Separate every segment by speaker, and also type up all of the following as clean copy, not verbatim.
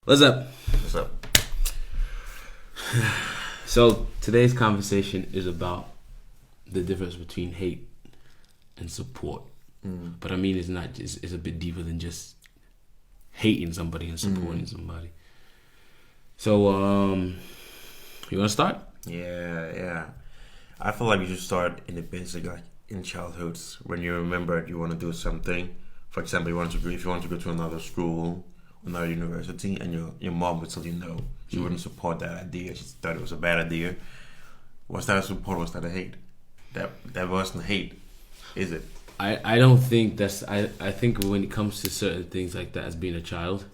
Speaker 1: What's up?
Speaker 2: What's up?
Speaker 1: So today's conversation is about the difference between hate and support. But I mean, it's not just, it's a bit deeper than just hating somebody and supporting somebody. So, you want to start?
Speaker 2: Yeah. I feel like you should start in the basic, like in childhoods, when you remember you want to do something. For example, if you want to go to another school, another university, and your mom would tell you no, she wouldn't support that idea. She thought it was a bad idea. Was that a support? Was that a hate? That wasn't hate, is it?
Speaker 1: I don't think that's... I think when it comes to certain things like that as being a child,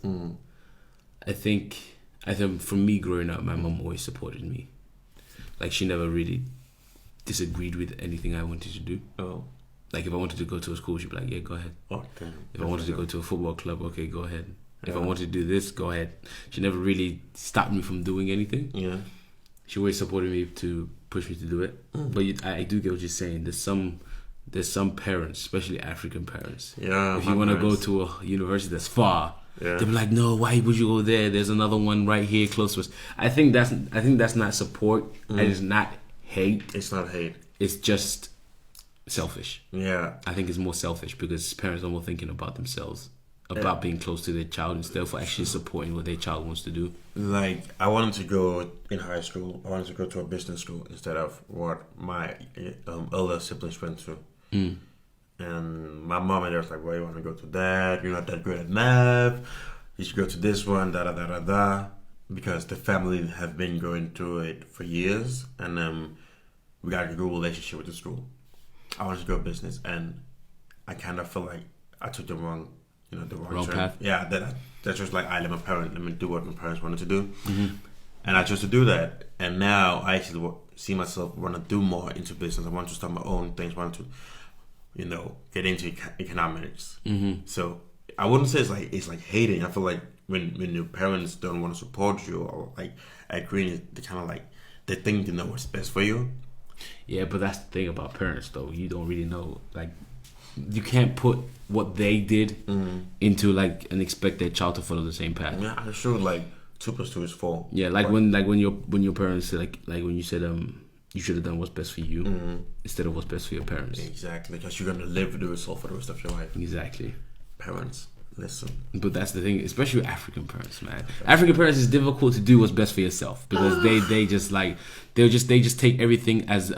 Speaker 1: I think for me growing up, my mom always supported me. Like, she never really disagreed with anything I wanted to do.
Speaker 2: Oh.
Speaker 1: Like, if I wanted to go to a school, she'd be like, yeah, go ahead.
Speaker 2: Oh, damn.
Speaker 1: If I wanted to go to a football club, okay, go ahead. If I wanted to do this, go ahead. She never really stopped me from doing anything.
Speaker 2: Yeah.
Speaker 1: She always supported me to push me to do it. But I do get what you're saying. There's some parents, especially African parents.
Speaker 2: Yeah.
Speaker 1: If you want to go to a university that's far,
Speaker 2: Yeah.
Speaker 1: they'll be like, no, why would you go there? There's another one right here close to us. I think that's not support. And it's not hate.
Speaker 2: It's not hate.
Speaker 1: It's just selfish.
Speaker 2: Yeah.
Speaker 1: I think it's more selfish because parents are more thinking about themselves, about being close to their child instead of actually supporting what their child wants to do.
Speaker 2: Like, I wanted to go in high school. I wanted to go to a business school instead of what my elder siblings went to. And my mom and dad was like, "Why you want to go to that? You're not that good at math. You should go to this one, da da da da da." Because the family have been going through it for years, and we got a good relationship with the school. I wanted to go business, and I kind of feel like I took the wrong
Speaker 1: Wrong
Speaker 2: turn.
Speaker 1: path?
Speaker 2: Yeah, that's just like, let me do what my parents wanted to do, and I chose to do that. And now I actually see myself want to do more into business. I want to start my own things. I want to, get into economics. So I wouldn't say it's like hating. I feel like when your parents don't want to support you or like agreeing, they kind of like they think they know what's best for you.
Speaker 1: Yeah, but that's the thing about parents, though. You don't really know. Like, you can't put what they did into like and expect their child to follow the same path.
Speaker 2: Yeah, I'm sure. Like 2 + 2 is 4.
Speaker 1: Yeah, like when your parents said like when you said you should have done what's best for you instead of what's best for your parents.
Speaker 2: Exactly, because you're gonna live with yourself for the rest of your life.
Speaker 1: Exactly.
Speaker 2: Parents, listen.
Speaker 1: But that's the thing, especially with African parents, man. African parents, is difficult to do what's best for yourself because they just take everything as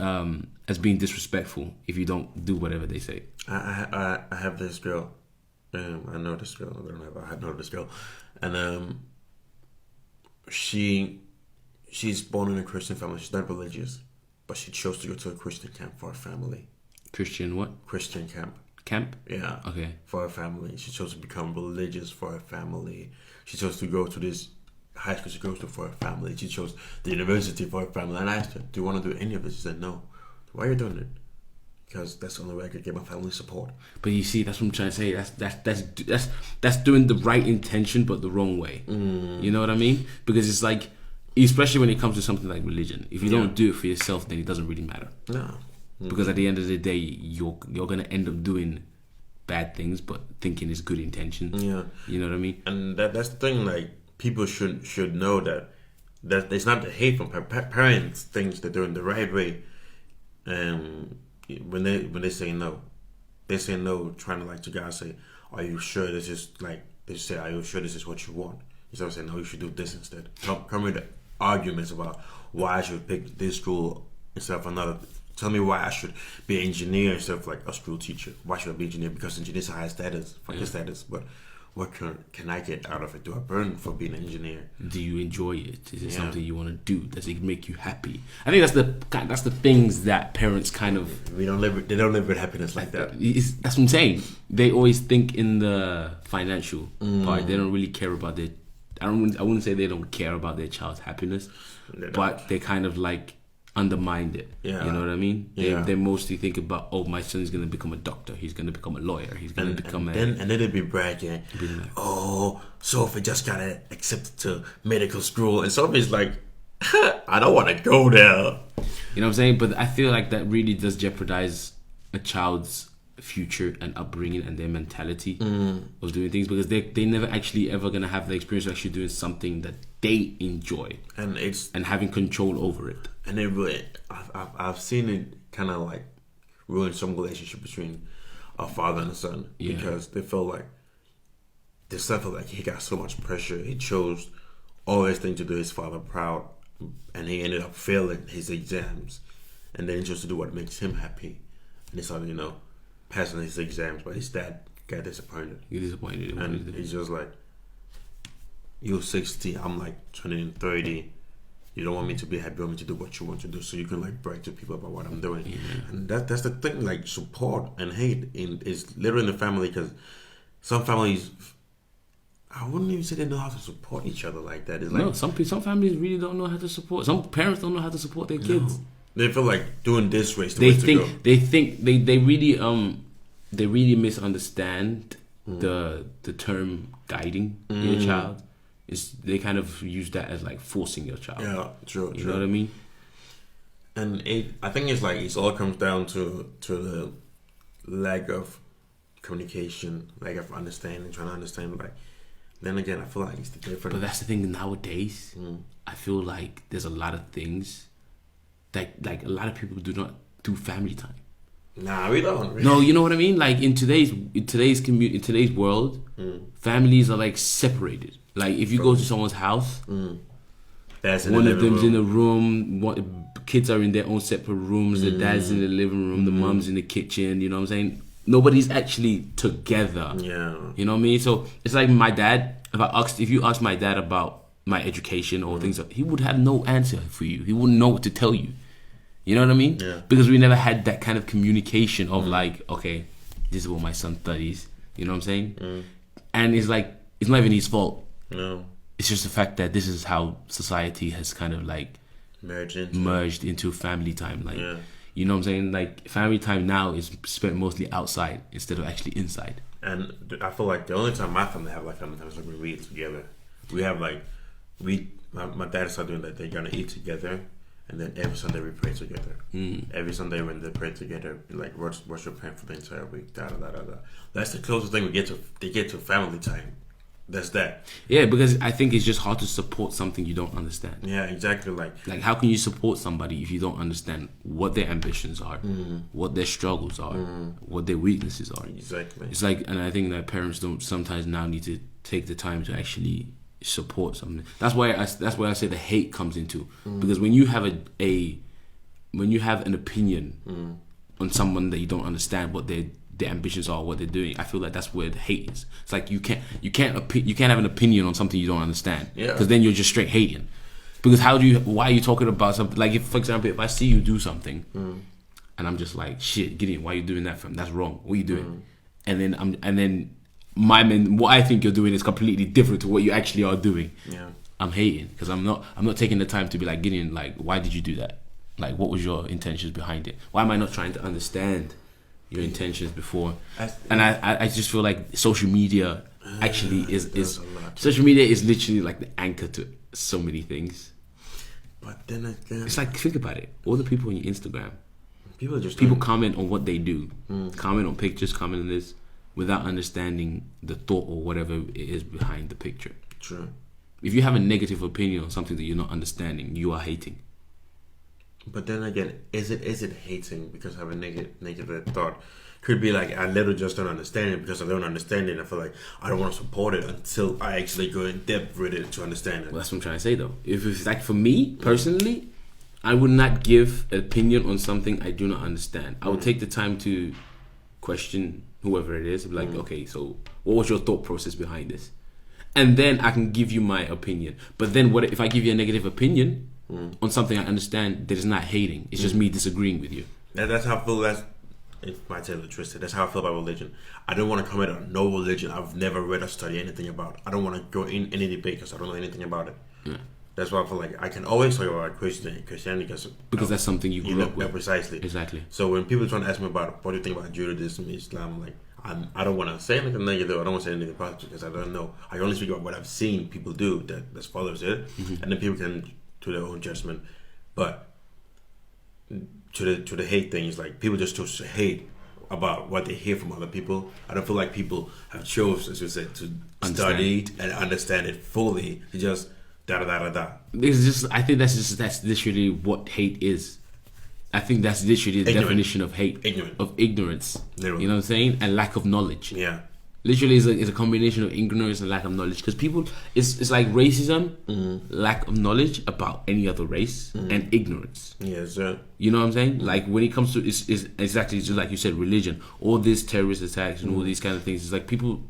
Speaker 1: being disrespectful if you don't do whatever they say.
Speaker 2: I have this girl. I know this girl. I know this girl, and she's born in a Christian family. She's not religious, but she chose to go to a Christian camp for her family.
Speaker 1: Christian what?
Speaker 2: Christian camp.
Speaker 1: Camp?
Speaker 2: Yeah.
Speaker 1: Okay.
Speaker 2: For her family. She chose to become religious for her family. She chose to go to this high school she goes to for her family. She chose the university for her family. And I asked her, "Do you want to do any of this?" She said, "No." "Why are you doing it?" "Because that's the only way I could get my family support."
Speaker 1: But you see, that's what I'm trying to say. That's doing the right intention, but the wrong way. You know what I mean? Because it's like, especially when it comes to something like religion, if you don't do it for yourself, then it doesn't really matter.
Speaker 2: No.
Speaker 1: Because at the end of the day, you're gonna end up doing bad things, but thinking it's good intention.
Speaker 2: Yeah.
Speaker 1: You know what I mean?
Speaker 2: And that's the thing. Like, people should know that it's not the hate from parents thinks they're doing the right way. When they say no, trying to like to God say, "Are you sure this is like?" They say, "Are you sure this is what you want?" Instead of saying, "No, you should do this instead." Come with arguments about why I should pick this school instead of another. Tell me why I should be an engineer instead of like a school teacher. Why should I be an engineer? Because engineers are high status, status. But what can I get out of it? Do I burn for being an engineer?
Speaker 1: Do you enjoy it? Is it something you want to do? Does it make you happy? I think that's the things that parents kind of...
Speaker 2: They don't live with happiness like that.
Speaker 1: That's what I'm saying. They always think in the financial part. They don't really care about their... I wouldn't say they don't care about their child's happiness, but they kind of like undermined it.
Speaker 2: Yeah.
Speaker 1: You know what I mean?
Speaker 2: Yeah.
Speaker 1: They mostly think about, oh, my son's going to become a doctor. He's going to become a lawyer. He's going to become
Speaker 2: and then they'd be bragging, "Oh, Sophie just got accepted to medical school." And Sophie's like, "I don't want to go there."
Speaker 1: You know what I'm saying? But I feel like that really does jeopardize a child's future and upbringing and their mentality of doing things, because they never actually ever gonna have the experience of actually doing something that they enjoy and having control over it.
Speaker 2: And it really, I've seen it kind of like ruin some relationship between a father and a son, because they feel like the son felt like he got so much pressure. He chose all his thing to do his father proud, and he ended up failing his exams, and then he chose to do what makes him happy, and he started, passing his exams, but his dad got disappointed. And he's just like, you're 60, I'm like turning 30. You don't want me to be happy, you want me to do what you want to do, so you can like brag to people about what I'm doing. And that's the thing, like support and hate is literally in the family, because some families, I wouldn't even say they know how to support each other like that. It's like,
Speaker 1: no, some families really don't know how to support. Some parents don't know how to support their kids.
Speaker 2: No. They feel like doing this way is the way to go.
Speaker 1: They really misunderstand the term guiding your child. They kind of use that as like forcing your child.
Speaker 2: Yeah, true.
Speaker 1: You know what I mean?
Speaker 2: And I think it's like it all comes down to the lack of communication, lack of understanding, trying to understand. Like, then again, I feel like it's the different.
Speaker 1: But that's the thing nowadays. I feel like there's a lot of things that like a lot of people do not do family time.
Speaker 2: Nah, we don't. Really.
Speaker 1: No, you know what I mean? Like in today's world, families are like separated. Like if you go to someone's house, one of them's in a room, kids are in their own separate rooms, the dad's in the living room, the mom's in the kitchen, you know what I'm saying? Nobody's actually together.
Speaker 2: Yeah.
Speaker 1: You know what I mean? So it's like my dad, if you ask my dad about my education or things, he would have no answer for you. He wouldn't know what to tell you. You know what I mean?
Speaker 2: Yeah.
Speaker 1: Because we never had that kind of communication of like, okay, this is what my son studies. You know what I'm saying? And it's like, it's not even his fault.
Speaker 2: No.
Speaker 1: It's just the fact that this is how society has kind of like merged into family time. Like, you know what I'm saying? Like family time now is spent mostly outside instead of actually inside.
Speaker 2: And I feel like the only time my family have like family time is like when we eat together. We have like, my dad started doing that. They're gonna eat together. And then every Sunday we pray together. Every Sunday when they pray together, like what's your plan for the entire week? Da da da da da. That's the closest thing they get to family time. That's that.
Speaker 1: Yeah, because I think it's just hard to support something you don't understand.
Speaker 2: Yeah, exactly. Like
Speaker 1: how can you support somebody if you don't understand what their ambitions are, what their struggles are, what their weaknesses are?
Speaker 2: Exactly.
Speaker 1: It's like, and I think that parents don't sometimes now need to take the time to actually support something. That's why I say the hate comes into, because when you have when you have an opinion on someone that you don't understand what their ambitions are, what they're doing, I feel like that's where the hate is. It's like you can't have an opinion on something you don't understand, because then you're just straight hating. Because why are you talking about something? Like, if, for example, if I see you do something and I'm just like, shit, Gideon, why are you doing that, fam? That's wrong. What are you doing? And then what I think you're doing is completely different to what you actually are doing.
Speaker 2: Yeah.
Speaker 1: I'm hating because I'm not taking the time to be like, Gideon, like, why did you do that? Like, what was your intentions behind it? Why am I not trying to understand your intentions before? And I just feel like social media actually is social media is literally like the anchor to so many things.
Speaker 2: But then again,
Speaker 1: it's like, think about it. All the people on your Instagram,
Speaker 2: people
Speaker 1: comment on what they do, comment on pictures, comment on this, without understanding the thought or whatever it is behind the picture.
Speaker 2: True.
Speaker 1: If you have a negative opinion on something that you're not understanding, you are hating.
Speaker 2: But then again, is it hating because I have a negative thought? Could be like, I literally just don't understand it, because I don't understand it. I feel like I don't want to support it until I actually go in depth with it to understand it.
Speaker 1: Well, that's what I'm trying to say, though. If it's like, for me personally, I would not give an opinion on something I do not understand. I would take the time to question whoever it is. Like, okay, so what was your thought process behind this? And then I can give you my opinion. But then what if I give you a negative opinion on something I understand that is not hating? It's just me disagreeing with you.
Speaker 2: That's how I feel. It might sound twisted. That's how I feel about religion. I don't want to comment on no religion I've never read or studied anything about. I don't want to go in any debate because I don't know anything about it. Yeah. That's why I feel like I can always talk about Christianity because
Speaker 1: that's something you grew up with.
Speaker 2: Precisely.
Speaker 1: Exactly.
Speaker 2: So when people try to ask me about what do you think about Judaism, Islam, like I don't want to say anything negative. I don't want to say anything positive because I don't know. I only speak about what I've seen people do that follows it, and then people can do their own judgment. But to the hate thing is like people just choose to hate about what they hear from other people. I don't feel like people have chose, as you said, to study and understand it fully. They just da da da da da.
Speaker 1: I think that's literally what hate is. I think that's literally the definition of hate. Of ignorance. Literally. You know what I'm saying? And lack of knowledge.
Speaker 2: Yeah.
Speaker 1: Literally, it's a combination of ignorance and lack of knowledge. Because people, it's like racism, lack of knowledge about any other race, and ignorance.
Speaker 2: Yes, sir.
Speaker 1: You know what I'm saying? Like when it comes to, it's exactly just like you said, religion, all these terrorist attacks and all these kind of things. It's like people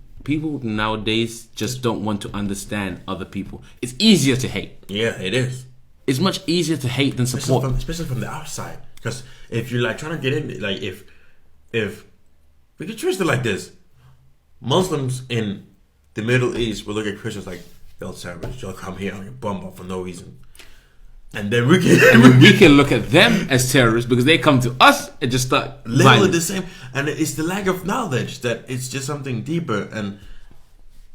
Speaker 1: nowadays just don't want to understand other people. It's easier to hate.
Speaker 2: Yeah, it is.
Speaker 1: It's much easier to hate than support,
Speaker 2: especially from the outside. Because if you're like trying to get in, like if we could twist it like this. Muslims in the Middle East will look at Christians like they'll savage, they'll come here and bomb off for no reason, and then we
Speaker 1: can look at them as terrorists because they come to us and just start
Speaker 2: literally the same. And it's the lack of knowledge that it's just something deeper, and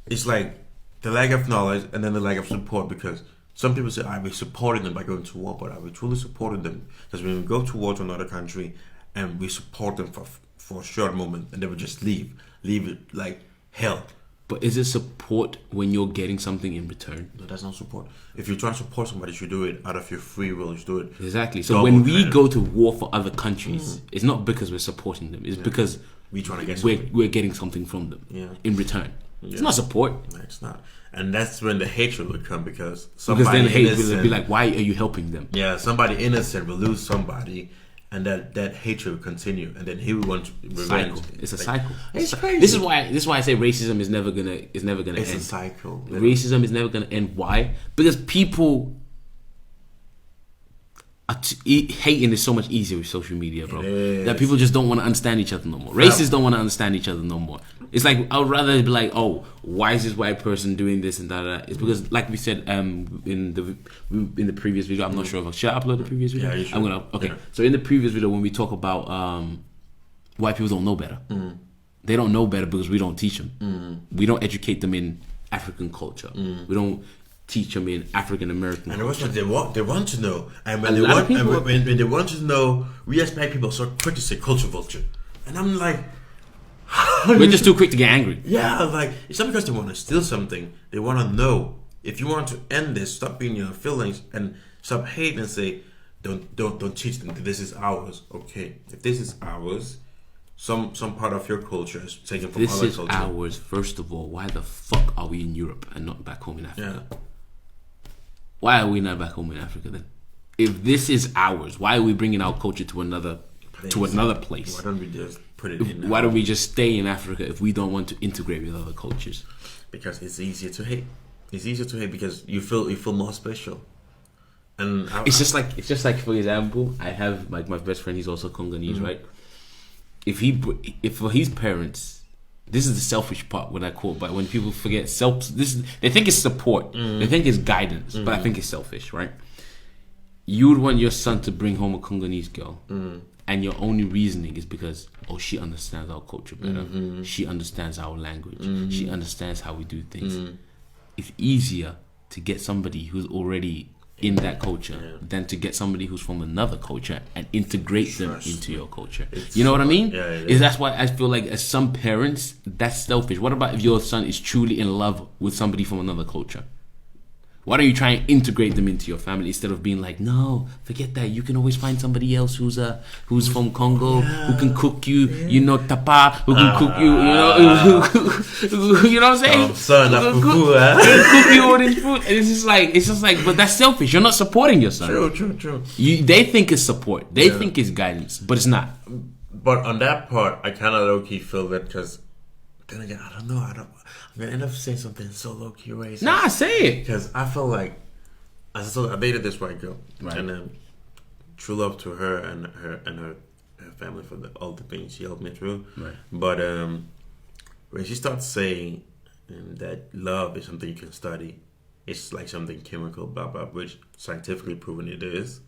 Speaker 2: it's like the lack of knowledge and then the lack of support. Because some people say, "Are we supporting them by going to war?" But are we truly supporting them? Because when we go to war to another country and we support them for a short moment and they will just leave it like hell.
Speaker 1: But is it support when you're getting something in return?
Speaker 2: No, that's not support. If you try to support somebody, you should do it out of your free will. You should do it
Speaker 1: exactly. So when we go to war for other countries, it's not because we're supporting them. It's because
Speaker 2: we're trying to get
Speaker 1: we're getting something from them in return. It's not support.
Speaker 2: No, it's not. And that's when the hatred will come because
Speaker 1: then hate will be like, why are you helping them?
Speaker 2: Yeah, somebody innocent will lose somebody. And that hatred will continue, and then he will want revenge.
Speaker 1: It's a cycle.
Speaker 2: It's crazy.
Speaker 1: This is why I say racism is never gonna end.
Speaker 2: It's a cycle.
Speaker 1: Racism is never gonna end. Why? Because people hating is so much easier with social media, bro. That people just don't want to understand each other no more. Racists don't want to understand each other no more. It's like I would rather be like, oh, why is this white person doing this and that? It's because, like we said, in the previous video, I'm not sure if should I upload the previous video.
Speaker 2: Yeah, you should.
Speaker 1: I'm gonna. Okay,
Speaker 2: yeah.
Speaker 1: So in the previous video, when we talk about white people don't know better, they don't know better because we don't teach them. We don't educate them in African culture. We don't teach them in African American culture.
Speaker 2: And also they want to know, and when they want to know, we as black people are so quick to say culture vulture, and I'm like.
Speaker 1: We're just too quick to get angry.
Speaker 2: Yeah, like it's not because they want to steal something. They want to know. If you want to end this, stop being your feelings and stop hating and say, don't teach them that this is ours. Okay, if this is ours, some part of your culture is taken from other culture.
Speaker 1: This is ours. First of all, why the fuck are we in Europe and not back home in Africa? Yeah. Why are we not back home in Africa then? If this is ours, why are we bringing our culture to another place?
Speaker 2: Why don't we just put it in?
Speaker 1: Why don't we just stay in Africa if we don't want to integrate with other cultures?
Speaker 2: Because it's easier to hate. It's easier to hate because you feel more special. And
Speaker 1: it's just like for example, I have like my best friend. He's also Congolese, right? If for his parents, this is the selfish part when I quote. But when people forget they think it's support. They think it's guidance, but I think it's selfish, right? You would want your son to bring home a Congolese girl. And your only reasoning is because, she understands our culture better. She understands our language. She understands how we do things. It's easier to get somebody who's already in that culture than to get somebody who's from another culture and integrate them into your culture. You know what I mean?
Speaker 2: Yeah.
Speaker 1: That's why I feel like as some parents, that's selfish. What about if your son is truly in love with somebody from another culture? Why don't you try and integrate them into your family instead of being like, no, forget that. You can always find somebody else who's from Congo, who can cook you, tapa, who can cook you, you know what I'm saying?
Speaker 2: Son,
Speaker 1: cook you all this food. And it's just like, but that's selfish. You're not supporting your son.
Speaker 2: True.
Speaker 1: They think it's support. They think it's guidance, but it's not.
Speaker 2: But on that part, I kind of low-key feel that because then again, I don't know. I'm gonna end up saying something so low-key racist.
Speaker 1: Nah, say it.
Speaker 2: Because I feel like, as I told you, I dated this white girl,
Speaker 1: right.
Speaker 2: And true love to her and her family for all the things she helped me through.
Speaker 1: Right.
Speaker 2: But when she starts saying that love is something you can study, it's like something chemical, blah blah, which scientifically proven it is.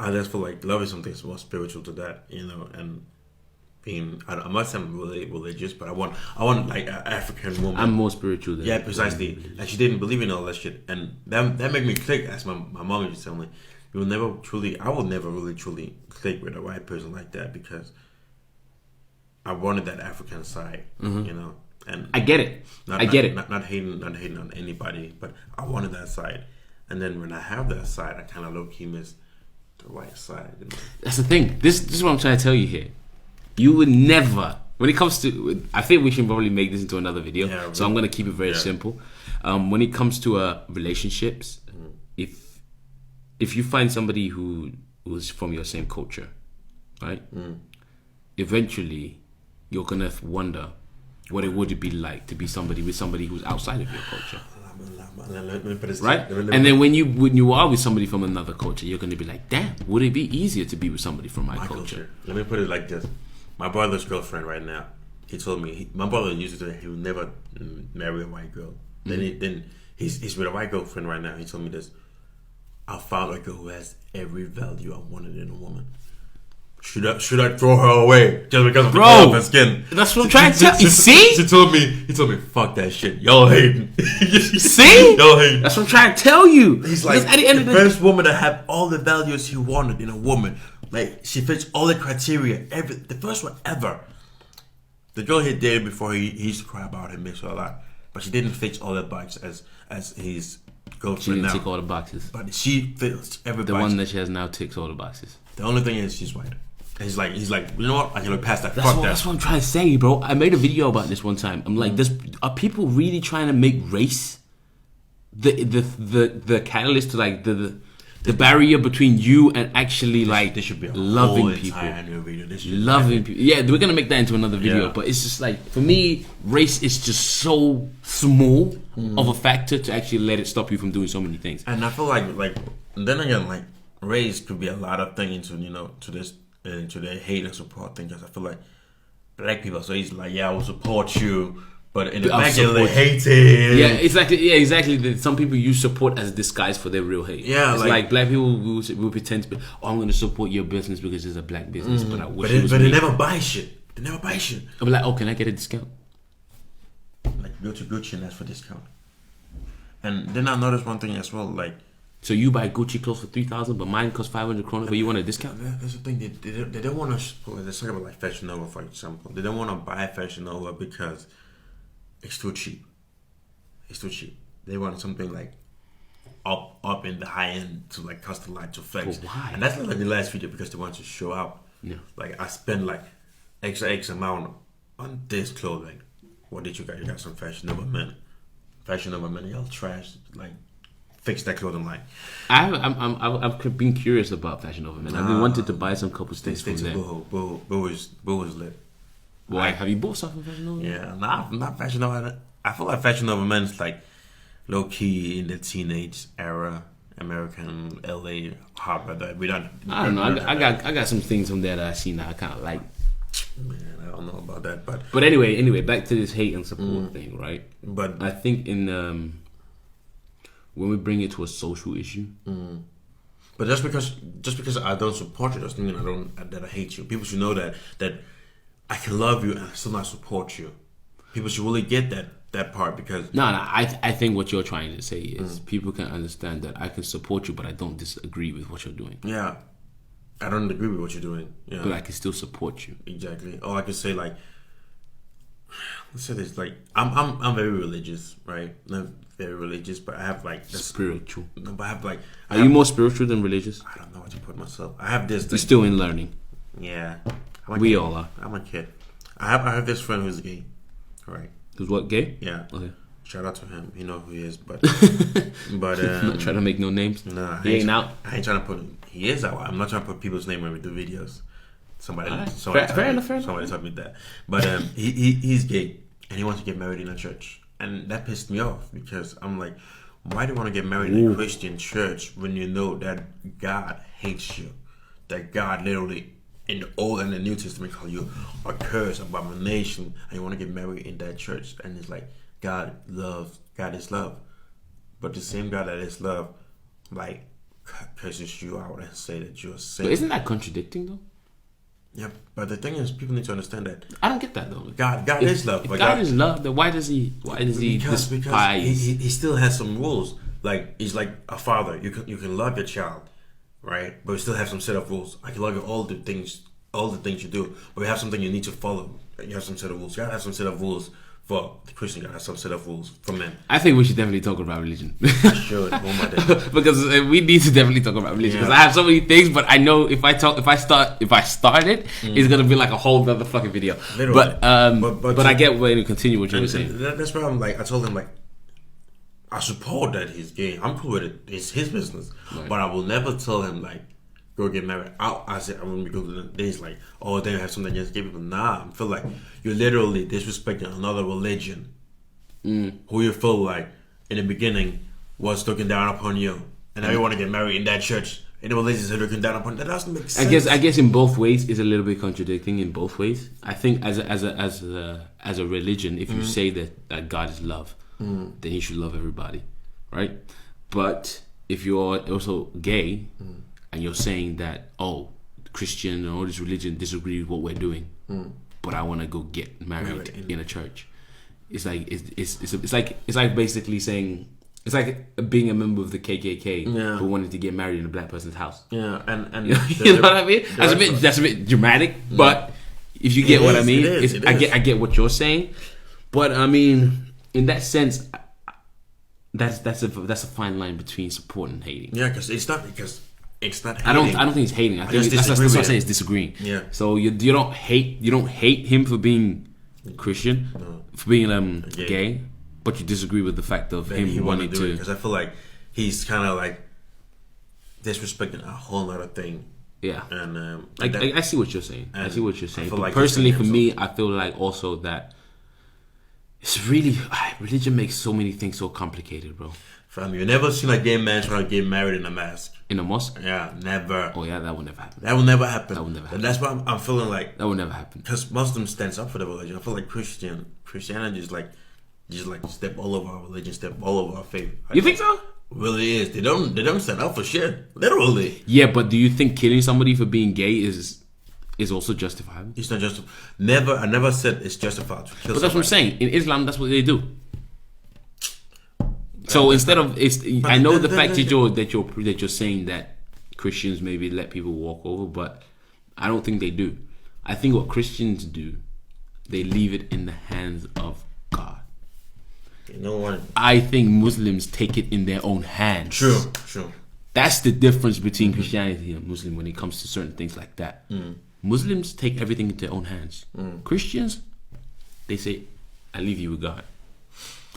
Speaker 2: I just feel like love is something that's more spiritual to that, and. I'm not saying religious, but I want like an African woman.
Speaker 1: I'm more spiritual than
Speaker 2: precisely. Like she didn't believe in all that shit, and that made me click. As my mom used to tell me, I will never really truly click with a white person like that because I wanted that African side, you know, and
Speaker 1: I get it. I get it.
Speaker 2: Not hating on anybody, but I wanted that side. And then when I have that side, I kind of low key miss the white side. You know?
Speaker 1: That's the thing. This is what I'm trying to tell you here. You would never, when it comes to, I think we should probably make this into another video. Yeah, so I'm going to keep it very simple. When it comes to relationships, if you find somebody who's from your same culture, right? Eventually, you're gonna wonder what it would be like to be with somebody who's outside of your culture. Right? And then when you are with somebody from another culture, you're going to be like, damn, would it be easier to be with somebody from my culture?
Speaker 2: Let me put it like this. My brother's girlfriend right now, he told me, my brother used to say he would never marry a white girl. Then he's with a white girlfriend right now. He told me this. I found a girl who has every value I wanted in a woman. Should I throw her away just because of the color of her skin?
Speaker 1: That's what I'm trying to tell you. See?
Speaker 2: He told me, fuck that shit. Y'all hating.
Speaker 1: See? Y'all hating. That's what I'm trying to tell you.
Speaker 2: He's like, at the end of the first woman that had all the values he wanted in a woman. Like, she fits all the criteria. The first one ever. The girl he dated before, he used to cry about him, miss her a lot. But she didn't fit all the boxes as his girlfriend.
Speaker 1: She didn't tick all the boxes.
Speaker 2: But she fits every box.
Speaker 1: The one that she has now ticks all the boxes.
Speaker 2: The only thing is she's white. He's like, you know what? I can look past that.
Speaker 1: That's what I'm trying to say, bro. I made a video about this one time. I'm like, are people really trying to make race the catalyst to like the barrier between you and actually like
Speaker 2: there should be a
Speaker 1: loving people, loving people? Yeah, we're gonna make that into another video. But it's just like, for me, race is just so small of a factor to actually let it stop you from doing so many things.
Speaker 2: And I feel like then again, like, race could be a lot of things into, you know, to this. To the hate and support thing, because I feel like black people are so easy, like, yeah, I will support you, but in the back they hate it.
Speaker 1: Yeah, exactly. Some people use support as a disguise for their real hate.
Speaker 2: Yeah,
Speaker 1: it's like black people will pretend to be, I'm going to support your business because it's a black business, but I wish it was
Speaker 2: they never buy shit. They never buy shit.
Speaker 1: I'm like, oh, can I get a discount?
Speaker 2: Like, go to Gucci and ask for discount. And then I noticed one thing as well, like,
Speaker 1: so you buy Gucci clothes for 3,000, but mine costs 500 kroner, but you want a discount?
Speaker 2: That's the thing. They don't want to. Let's talk about like Fashion Nova, for example. They don't want to buy Fashion Nova because it's too cheap. It's too cheap. They want something like up in the high end to like customize to flex.
Speaker 1: But why?
Speaker 2: And that's not like the last video because they want to show out.
Speaker 1: Yeah.
Speaker 2: Like, I spend like X amount on this clothing. What did you got? You got some Fashion Nova men. Fashion Nova men, y'all trash. Like, fix that clothing line.
Speaker 1: I've been curious about Fashion Nova, man. I've been wanting to buy some couple things from there.
Speaker 2: Boo is lit.
Speaker 1: Why? Have you bought stuff from Fashion Nova?
Speaker 2: Yeah, not Fashion Nova. I feel like Fashion Nova men is like low key in the teenage era, American LA hot weather. I
Speaker 1: don't know. I got some things from there that I see now. I kind of like.
Speaker 2: Man, I don't know about that,
Speaker 1: but anyway, back to this hate and support thing, right?
Speaker 2: But
Speaker 1: I think when we bring it to a social issue.
Speaker 2: But just because I don't support you doesn't mean that I hate you. People should know that I can love you and I still not support you. People should really get that part, because
Speaker 1: I think what you're trying to say is people can understand that I can support you, but I don't disagree with what you're doing.
Speaker 2: Yeah, I don't agree with what you're doing. Yeah,
Speaker 1: but I can still support you.
Speaker 2: Exactly. Or I can say, like, let's say this, like, I'm very religious, right? Not very religious, but I have like
Speaker 1: spiritual.
Speaker 2: No, but I have like.
Speaker 1: Are you more spiritual than religious?
Speaker 2: I don't know what to put myself. I have this.
Speaker 1: You're still in learning.
Speaker 2: Yeah,
Speaker 1: we all are.
Speaker 2: I'm a kid. I have this friend who's gay, right?
Speaker 1: Who's what, gay?
Speaker 2: Yeah.
Speaker 1: Okay.
Speaker 2: Shout out to him. You know who he is, but
Speaker 1: not trying to make no names.
Speaker 2: Nah,
Speaker 1: he ain't out.
Speaker 2: I ain't trying to put. He is out. I'm not trying to put people's name when we do videos. Somebody
Speaker 1: fair enough.
Speaker 2: Somebody taught me that. But he's gay and he wants to get married in a church, and that pissed me off because I'm like, why do you want to get married in a Christian church when you know that God hates you? That God literally in the Old and the New Testament call you a curse, abomination, and you want to get married in that church? And it's like, God is love, but the same God that is love, like, curses you out and say that you're a sin.
Speaker 1: But isn't that contradicting though?
Speaker 2: Yeah, but the thing is, people need to understand that
Speaker 1: I don't get that though.
Speaker 2: God is love.
Speaker 1: If God is love, then why does he
Speaker 2: because
Speaker 1: despise?
Speaker 2: He still has some rules. Like, he's like a father. You can love your child, right? But you still have some set of rules. I can love you all the things you do, but you have something you need to follow. you have some set of rules. You gotta have some set of rules for the Christian. You gotta have some set of rules for men.
Speaker 1: I think we should definitely talk about religion.
Speaker 2: Sure,
Speaker 1: because we need to definitely talk about religion. Because I have so many things, but I know if I start it, it's gonna be like a whole other fucking video.
Speaker 2: Literally.
Speaker 1: But I get where to continue what you were saying.
Speaker 2: That's why I'm like, I told him like, I support that he's gay. I'm cool with it. It's his business. Right. But I will never tell him like, go get married. I said I wouldn't be good with it. Then he's like, oh, then you have something against gay people. Nah, I feel like you're literally disrespecting another religion who you feel like in the beginning was looking down upon you, and now you want to get married in that church. And the religions are looking down upon that. Doesn't make sense.
Speaker 1: I guess in both ways is a little bit contradicting in both ways. I think as a religion, if you say that God is love, then you should love everybody, right? But if you're also gay and you're saying that Christian and all this religion disagree with what we're doing, but I want to go get married in a church, it's like it's like basically saying. It's like being a member of the KKK who wanted to get married in a black person's house.
Speaker 2: Yeah, and
Speaker 1: you know what I mean? That's a bit dramatic, but if you get what I mean, I get what you're saying. But I mean, in that sense, that's a fine line between support and hating.
Speaker 2: Yeah, because it's not hating.
Speaker 1: I don't think it's hating. I think that's what I'm saying. It's disagreeing.
Speaker 2: Yeah.
Speaker 1: So you don't hate him for being Christian, for being gay. But you disagree with the fact of him wanting to,
Speaker 2: because I feel like he's kind of like disrespecting a whole other thing.
Speaker 1: Yeah,
Speaker 2: and
Speaker 1: I see what you're saying. I see what you're saying. But like personally, for me, I feel like also that it's really religion makes so many things so complicated, bro.
Speaker 2: Fam, you never seen a gay man trying to get married in a mosque?
Speaker 1: In a mosque?
Speaker 2: Yeah, never.
Speaker 1: Oh yeah, that will never happen.
Speaker 2: That will never happen.
Speaker 1: And
Speaker 2: that's why I'm feeling like
Speaker 1: that will never happen.
Speaker 2: Because Muslims stands up for the religion. I feel like Christianity is like. Just like step all over our religion, step all over our faith.
Speaker 1: You think so?
Speaker 2: Really is. They don't stand up for shit. Literally.
Speaker 1: Yeah, but do you think killing somebody for being gay is also justifiable?
Speaker 2: It's not justifiable. I never said it's justified to kill.
Speaker 1: But that's what I'm saying. In Islam, that's what they do. So instead of I know the fact that you're saying that Christians maybe let people walk over, but I don't think they do. I think what Christians do, they leave it in the hands of God. I think Muslims take it in their own hands.
Speaker 2: True.
Speaker 1: That's the difference between Christianity and Muslim when it comes to certain things like that. Muslims take everything into their own hands. Christians, they say, I leave you with God.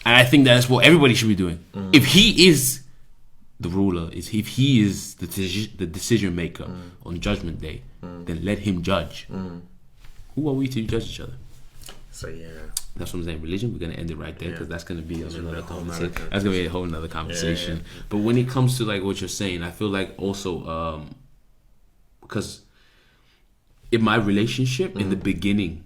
Speaker 1: And I think that's what everybody should be doing. If he is the ruler, if he is the decision maker on Judgment Day, then let him judge. Who are we to judge each other?
Speaker 2: So yeah.
Speaker 1: That's what I'm saying. Religion, we're going to end it right there because that's going to be another conversation. That's going to be a whole nother conversation. Yeah. But when it comes to like what you're saying, I feel like also because in my relationship in the beginning,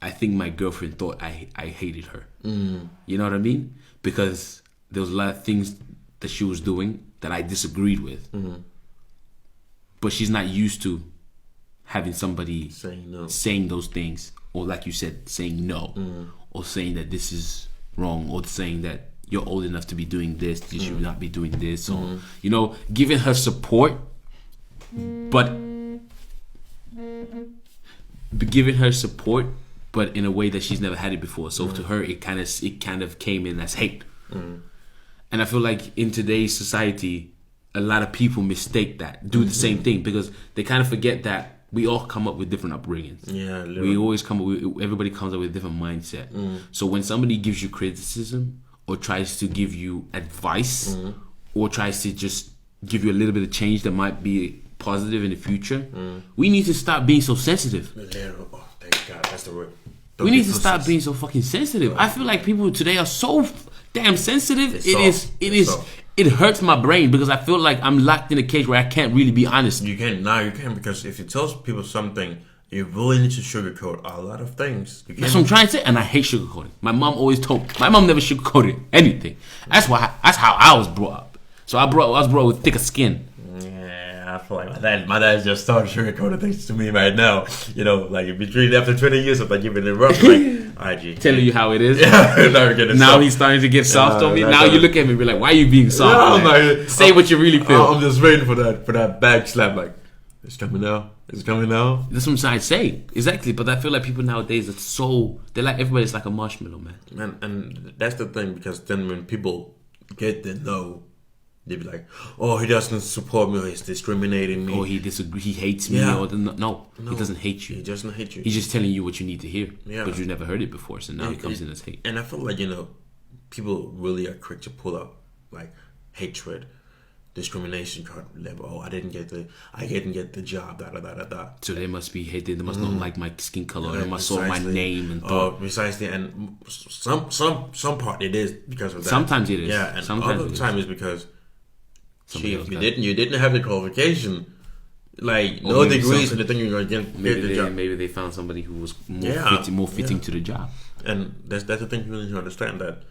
Speaker 1: I think my girlfriend thought I hated her. You know what I mean? Because there was a lot of things that she was doing that I disagreed with. But she's not used to having somebody saying those things. Or like you said, saying no, or saying that this is wrong, or saying that you're old enough to be doing this, you should not be doing this, or giving her support, but in a way that she's never had it before. So to her, it kind of came in as hate, and I feel like in today's society, a lot of people mistake that, do the same thing because they kind of forget that. We all come up with different upbringings. Yeah, literally. We always everybody comes up with a different mindset. So when somebody gives you criticism or tries to give you advice or tries to just give you a little bit of change that might be positive in the future, we need to stop being so sensitive.
Speaker 2: Oh, thank God, that's the word.
Speaker 1: We need to stop being so fucking sensitive. I feel like people today are so damn sensitive. It hurts my brain because I feel like I'm locked in a cage where I can't really be honest.
Speaker 2: You can because if you tell people something, you really need to sugarcoat a lot of things.
Speaker 1: That's what I'm trying to say, and I hate sugarcoating. My mom never sugarcoated anything. That's how I was brought up. So I was brought with thicker skin.
Speaker 2: Yeah, I feel like my dad just started sugarcoating things to me right now. Like between after 20 years of like giving it rough, like IG
Speaker 1: telling you how it is.
Speaker 2: Yeah,
Speaker 1: now he's starting to get soft on me. Now you look at me and be like, "Why are you being soft?" Say what you really feel.
Speaker 2: I'm just waiting for that back slap. Like it's coming now. It's coming now.
Speaker 1: That's what I'm trying to say. Exactly. But I feel like people nowadays they're like everybody's like a marshmallow, man.
Speaker 2: And that's the thing, because then when people get the no, they be like, oh, he doesn't support me, or he's discriminating me,
Speaker 1: or he hates me, or no, he doesn't hate you.
Speaker 2: He doesn't hate you.
Speaker 1: He's just telling you what you need to hear, but you've never heard it before, so now it comes in as hate.
Speaker 2: And I feel like, people really are quick to pull up like hatred, discrimination card level. Oh, I didn't get the job. Da da da da da.
Speaker 1: So they must be hated. They must not like my skin color. They must saw my name and thought.
Speaker 2: Precisely. And some part it is because of that.
Speaker 1: Sometimes it is.
Speaker 2: Yeah, and
Speaker 1: sometimes
Speaker 2: other time is because you
Speaker 1: it.
Speaker 2: didn't have the qualification, like no degrees, and the thing you're gonna get the job.
Speaker 1: Maybe they found somebody who was more fitting to the job.
Speaker 2: And that's the thing you need to understand, that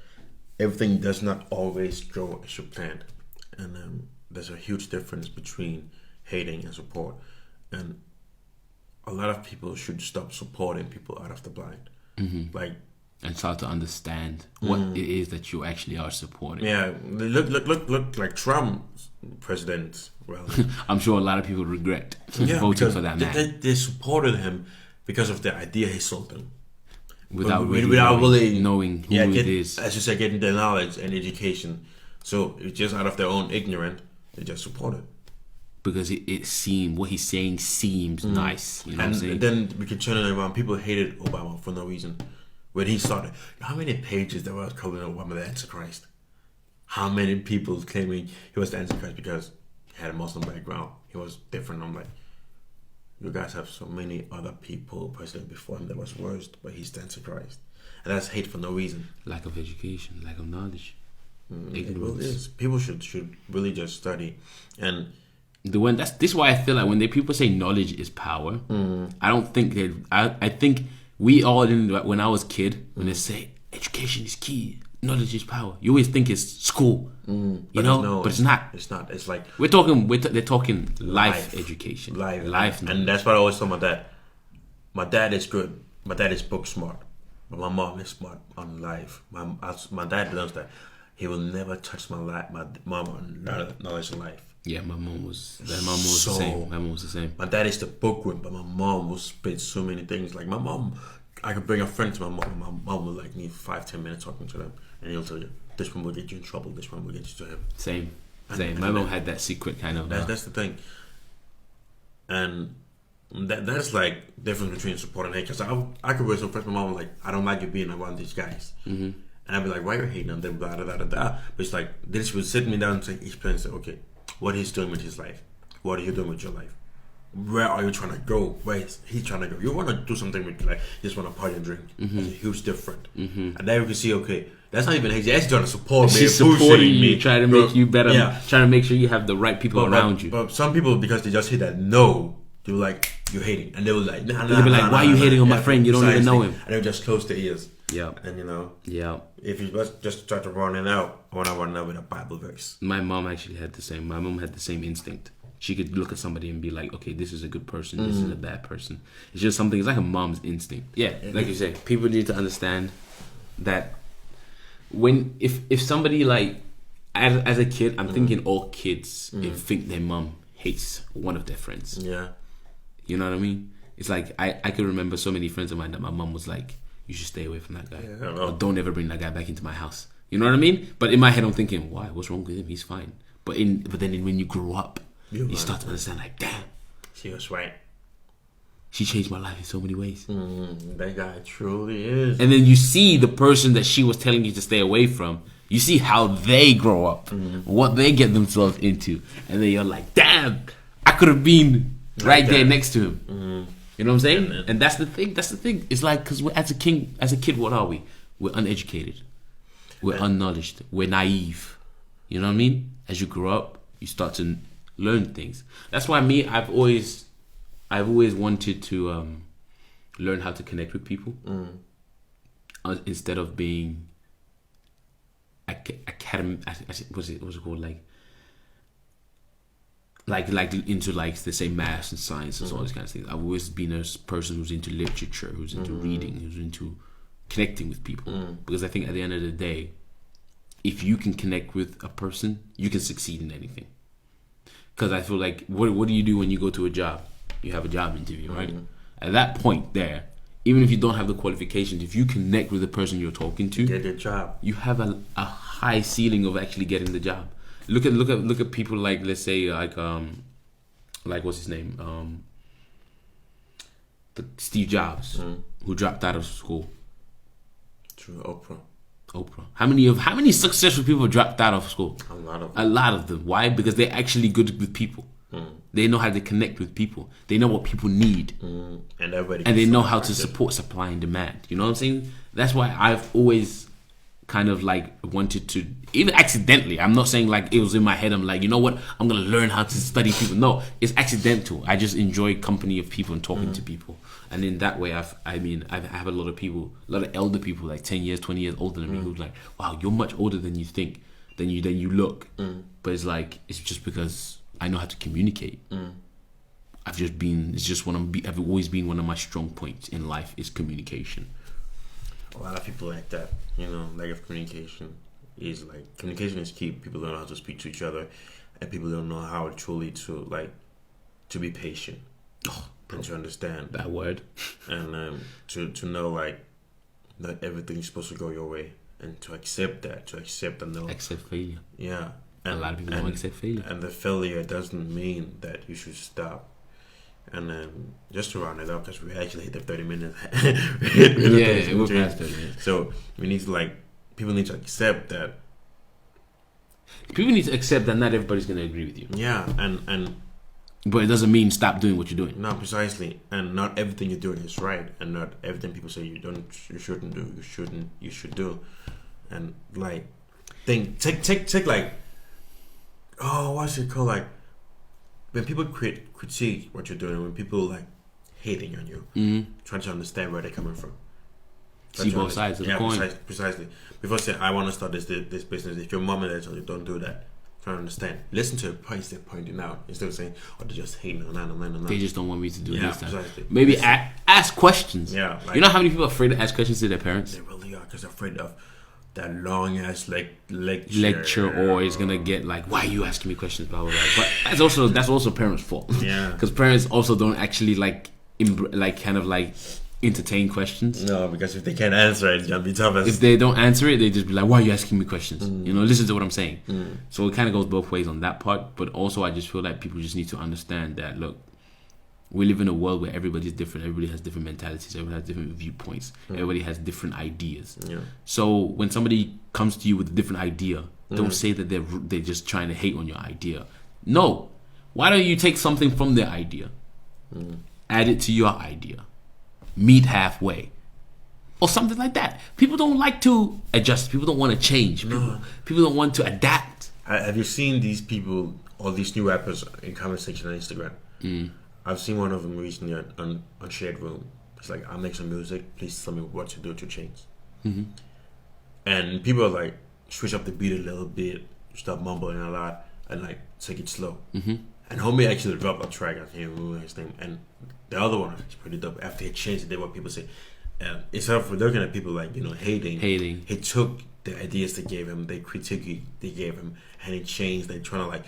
Speaker 2: everything does not always go as you planned, and there's a huge difference between hating and support, and a lot of people should stop supporting people out of the blind,
Speaker 1: and start to understand what it is that you actually are supporting.
Speaker 2: Yeah, look like Trump, president. Well,
Speaker 1: I'm sure a lot of people regret voting for that man.
Speaker 2: They supported him because of the idea he sold them.
Speaker 1: Without really knowing who it is.
Speaker 2: As you said, getting the knowledge and education. So it's just out of their own ignorance, they just support it.
Speaker 1: Because it seemed, what he's saying seems nice. You know what I'm saying?
Speaker 2: And then we can turn it around. People hated Obama for no reason. When he started, how many pages there was calling Obama the Antichrist? How many people claiming he was the Antichrist because he had a Muslim background? He was different. I'm like, you guys have so many other people, president before him, that was worse, but he's the Antichrist. And that's hate for no reason.
Speaker 1: Lack of education, lack of knowledge.
Speaker 2: It really is. People should really just study. And
Speaker 1: this is why I feel like when people say knowledge is power, I don't think I think we all when I was a kid, when they say education is key, knowledge is power, you always think it's school, but it's not.
Speaker 2: It's not. It's like
Speaker 1: they're talking life education, life,
Speaker 2: and that's what I always tell my dad. My dad is good. My dad is book smart, but my mom is smart on life. My dad knows that he will never touch my mom on knowledge of life.
Speaker 1: Yeah, my mom was the same. My mom was the same.
Speaker 2: My dad is the bookworm, but my mom will spit so many things. Like my mom, I could bring a friend to my mom. My mom will like need 5-10 minutes talking to them, and he'll tell you this one will get you in trouble. This one will get you to him.
Speaker 1: Same. My mom had that secret kind of.
Speaker 2: That's the thing, and that's like difference between support and hate. Because I could be so friends with my mom, like I don't like you being around these guys. And I'd be like, why are you hating on them? Blah, blah, blah, blah. But it's like, then she would sit me down and say, each plan, say, okay, what he's doing with his life? What are you doing with your life? Where are you trying to go? Where is he trying to go? You want to do something with your life, you just want to party and drink. It's a huge difference. And then you can see, okay, that's not even hate. She's actually trying to support me.
Speaker 1: She's supporting me, trying to make you better, trying to make sure you have the right people around you.
Speaker 2: But some people, because they just hit that no, they were like, you're hating. And they were like, nah,
Speaker 1: they'll be like, why are you hating on my friend? You don't even know him.
Speaker 2: And they just close their ears.
Speaker 1: Yeah.
Speaker 2: And
Speaker 1: yeah.
Speaker 2: If you just try to run it out, I want to run out with a Bible verse.
Speaker 1: My mom actually had the same. My mom had the same instinct. She could look at somebody and be like, okay, this is a good person, this is a bad person. It's just something, it's like a mom's instinct. Yeah, like you say, people need to understand that if somebody like, as a kid, I'm thinking all kids think their mom hates one of their friends.
Speaker 2: Yeah.
Speaker 1: You know what I mean? It's like, I could remember so many friends of mine that my mom was like, you should stay away from that guy. Yeah, or don't ever bring that guy back into my house. You know what I mean? But in my head, I'm thinking, why? What's wrong with him? He's fine. But then when you grow up, you start to understand, like, damn,
Speaker 2: she was right.
Speaker 1: She changed my life in so many ways.
Speaker 2: That guy truly is.
Speaker 1: And then you see the person that she was telling you to stay away from. You see how they grow up, what they get themselves into, and then you're like, damn, I could have been right there next to him. You know what I'm saying? And that's the thing. It's like, because as a kid, what are we? We're uneducated. We're unknowledged. We're naive. You know what I mean? As you grow up, you start to learn things. That's why I've always wanted to learn how to connect with people instead of being academic. What's it called? Like into like the same maths and science and all these kind of things. I've always been a person who's into literature, who's into reading, who's into connecting with people. Because I think at the end of the day, if you can connect with a person, you can succeed in anything. Because I feel like, what do you do when you go to a job? you have a job interview, right? At that point there, even if you don't have the qualifications, if you connect with the person you're talking to,
Speaker 2: Get the job.
Speaker 1: you have a high ceiling of actually getting the job. Look at people like, let's say, like what's his name, Steve Jobs, who dropped out of school.
Speaker 2: True, Oprah.
Speaker 1: How many successful people dropped out of school?
Speaker 2: A lot
Speaker 1: of them. Why? Because they're actually good with people. They know how to connect with people. They know what people need,
Speaker 2: and
Speaker 1: they know how to support supply and demand. You know what I'm saying? That's why I've always kind of like wanted to, even accidentally. I'm not saying like it was in my head. I'm like, you know what? I'm gonna learn how to study people. No, it's accidental. I just enjoy company of people and talking to people, and in that way, I have a lot of people, a lot of elder people, like 10 years, 20 years older than me, who's like, wow, you're much older than you think, than you look. But it's like, it's just because I know how to communicate. I've always been one of my strong points in life is communication.
Speaker 2: A lot of people like that, lack of communication is key. People don't know how to speak to each other, and people don't know how truly to be patient and to understand
Speaker 1: that word,
Speaker 2: and to know that everything's supposed to go your way, and to accept and know
Speaker 1: accept failure.
Speaker 2: Yeah,
Speaker 1: and a lot of people don't accept failure,
Speaker 2: and the failure doesn't mean that you should stop. And then just to round it up, because we actually hit the 30 minutes.
Speaker 1: We're past 30 minutes.
Speaker 2: So we need to people need to accept that.
Speaker 1: People need to accept that not everybody's going to agree with you.
Speaker 2: Yeah, and
Speaker 1: but it doesn't mean stop doing what you're doing.
Speaker 2: No, precisely. And not everything you're doing is right, and not everything people say you shouldn't do, you should do. And take what's it called, when people critique what you're doing, when people hating on you, trying to understand where they're coming from.
Speaker 1: See both sides of the coin.
Speaker 2: Precisely. Before saying, I want to start this business, if your mom and dad tell you don't do that, try to understand. Listen to the points they're pointing out instead of saying, oh, they're just hating on.
Speaker 1: They just don't want me to do this.
Speaker 2: Precisely.
Speaker 1: Maybe ask questions.
Speaker 2: Yeah.
Speaker 1: You know how many people are afraid to ask questions to their parents?
Speaker 2: They really are, because they're afraid of that long ass lecture,
Speaker 1: or it's gonna get why are you asking me questions, blah blah blah. But that's also parents' fault.
Speaker 2: Yeah,
Speaker 1: because parents also don't actually entertain questions.
Speaker 2: No, because if they can't answer it, it's gonna be tough.
Speaker 1: If they don't answer it, they just be like, why are you asking me questions? Listen to what I'm saying. So it kind of goes both ways on that part. But also, I just feel like people just need to understand that, look, we live in a world where everybody's different. Everybody has different mentalities. Everybody has different viewpoints. Everybody has different ideas.
Speaker 2: Yeah.
Speaker 1: So when somebody comes to you with a different idea, don't say that they're just trying to hate on your idea. No. Why don't you take something from their idea, add it to your idea, meet halfway, or something like that? People don't like to adjust. People don't want to change. People don't want to adapt.
Speaker 2: Have you seen these people, all these new rappers in comment section on Instagram? I've seen one of them recently on Shared Room. It's like, I'll make some music. Please tell me what to do to change. And people are switch up the beat a little bit, stop mumbling a lot, and take it slow. And homie actually dropped a track. I can't remember his name. And the other one is pretty dope. After he changed it, they what people say. Instead of looking at people hating, he took the ideas they gave him, the critique they gave him, and he changed. They trying to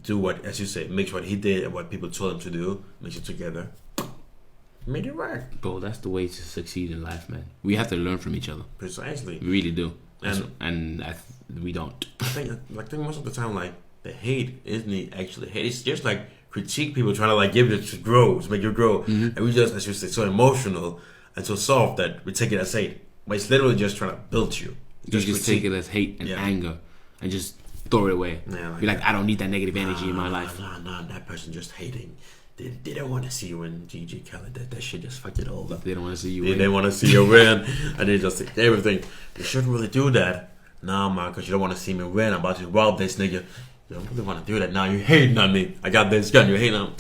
Speaker 2: do what, as you say, mix what he did and what people told him to do, mix it together, made it work.
Speaker 1: Bro, that's the way to succeed in life, man. We have to learn from each other.
Speaker 2: Precisely.
Speaker 1: We really do. We don't.
Speaker 2: I think most of the time, the hate isn't actually hate. It's just critique people trying to give it to grow, to make you grow. And we just, as you say, so emotional and so soft that we take it as hate. But it's literally just trying to build you.
Speaker 1: You just take it as hate and anger and just throw it away.
Speaker 2: Yeah,
Speaker 1: be I don't need that negative energy in my life.
Speaker 2: Nah, that person just hating. They don't want to see you win. GG Khaled, that shit just fucked it all up.
Speaker 1: They don't want to see you win.
Speaker 2: They want to see you win, and they just say everything. You shouldn't really do that. Nah, man, because you don't want to see me win. I'm about to rob this nigga. You don't really want to do that. Now you hating on me. I got this gun. You hating on me.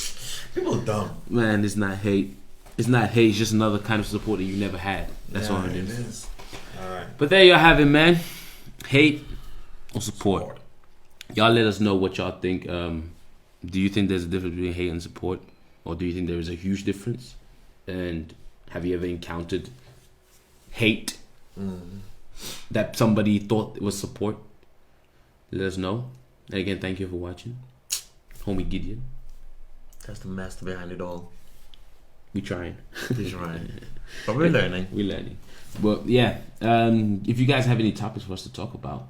Speaker 2: People are dumb.
Speaker 1: Man, it's not hate. It's not hate. It's just another kind of support that you never had. That's all it is.
Speaker 2: All right.
Speaker 1: But there you have it, man. Hate or support. Y'all let us know what y'all think. Do you think there's a difference between hate and support? Or do you think there is a huge difference? And have you ever encountered hate that somebody thought was support? Let us know. And again, thank you for watching. Homie Gideon.
Speaker 2: That's the master behind it all.
Speaker 1: We trying.
Speaker 2: He's right. But we're learning.
Speaker 1: We're learning. But yeah, if you guys have any topics for us to talk about,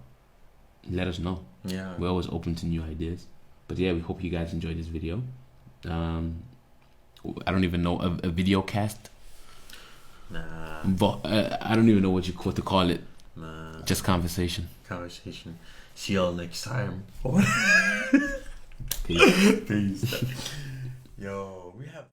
Speaker 1: let us know.
Speaker 2: Yeah.
Speaker 1: We're always open to new ideas. But yeah, we hope you guys enjoyed this video. I don't even know a video cast.
Speaker 2: Nah.
Speaker 1: But I don't even know what to call it.
Speaker 2: Nah.
Speaker 1: Just conversation.
Speaker 2: Conversation. See y'all next time.
Speaker 1: Peace.
Speaker 2: Peace. Yo, we have.